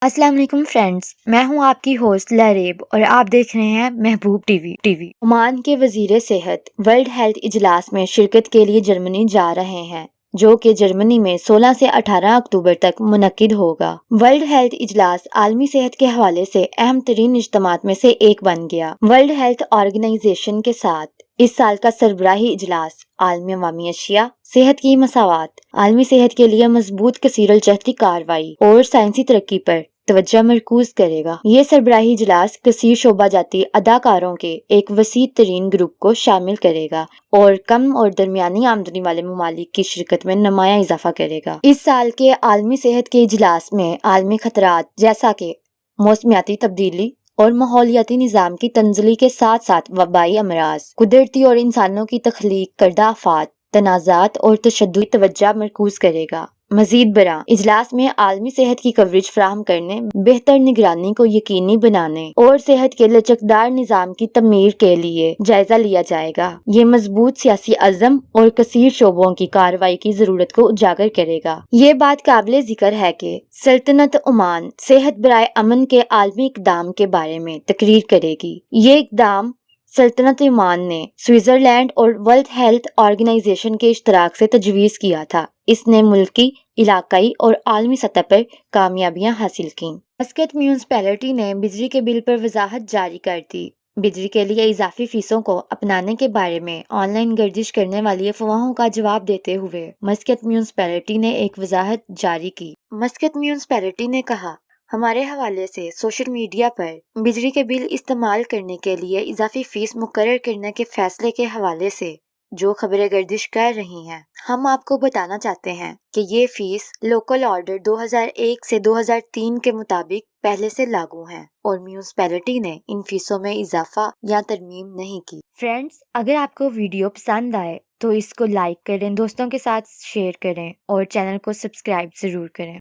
अस्सलाम वालेकुम फ्रेंड्स, मैं हूं आपकी होस्ट लरेब और आप देख रहे हैं महबूब टीवी। ओमान के वजीर सेहत वर्ल्ड हेल्थ इजलास में शिरकत के लिए जर्मनी जा रहे हैं, जो कि जर्मनी में 16 से 18 अक्टूबर तक मुनक्किद होगा। वर्ल्ड हेल्थ इजलास आलमी सेहत के हवाले से अहम तरीन इज्तिमात में से एक बन गया। वर्ल्ड हेल्थ ऑर्गेनाइजेशन के साथ इस साल का सरबराही इजलास आलमी अवामी अशिया, सेहत की मसावात, आलमी सेहत के लिए मजबूत कसीरल जहती कार्रवाई और साइंसी तरक्की पर तवज्जो मरकूज करेगा। ये सरबराही इजलास कसीर शोबा जाती अदाकारों के एक वसी तरीन ग्रुप को शामिल करेगा और कम और दरमियानी आमदनी वाले ममालिक की शिरकत में नुमाया इजाफा करेगा। इस साल के आलमी सेहत के इजलास में आलमी खतरात जैसा कि मौसमियाती तब्दीली और माहौलियाती निज़ाम की तंजली के साथ साथ वबाई अमराज, कुदरती और इंसानों की तख्लीक करदा आफात, तनाज़ात और तशद्दुद तवज्जो मरकूज करेगा। मजीद बरा इजलास में आलमी सेहत की कवरेज फराहम करने, बेहतर निगरानी को यकीनी बनाने और सेहत के लचकदार निज़ाम की तमीर के लिए जायजा लिया जाएगा। ये मजबूत सियासी अज़म और कसीर शोबों की कार्रवाई की जरूरत को उजागर करेगा। ये बात काबिले जिक्र है कि सल्तनत ओमान सेहत बराए अमन के आलमी इकदाम के बारे में तकरीर करेगी। ये इकदाम सल्तनत ओमान ने स्विट्जरलैंड और वर्ल्ड हेल्थ ऑर्गेनाइजेशन के इश्तराक से तजवीज़ किया था। इसने मुल्की, इलाकाई और आलमी सतह पर कामयाबियां हासिल की। मस्कत म्यूनसिपैलिटी ने बिजली के बिल पर वजाहत जारी कर दी। बिजली के लिए इजाफी फीसों को अपनाने के बारे में ऑनलाइन गर्दिश करने वाली अफवाहों का जवाब देते हुए मस्कत म्यूनसिपैलिटी ने एक वजाहत जारी की। मस्कत म्यूनसिपैलिटी ने कहा, हमारे हवाले से सोशल मीडिया पर बिजली के बिल इस्तेमाल करने के लिए इजाफी फीस मुकर्रर करने के फैसले के हवाले से जो खबरें गर्दिश कर रही हैं, हम आपको बताना चाहते हैं कि ये फीस लोकल ऑर्डर 2001 से 2003 के मुताबिक पहले से लागू हैं और म्यूनसिपैलिटी ने इन फीसों में इजाफा या तरमीम नहीं की। फ्रेंड्स, अगर आपको वीडियो पसंद आए तो इसको लाइक करें, दोस्तों के साथ शेयर करें और चैनल को सब्सक्राइब जरूर करें।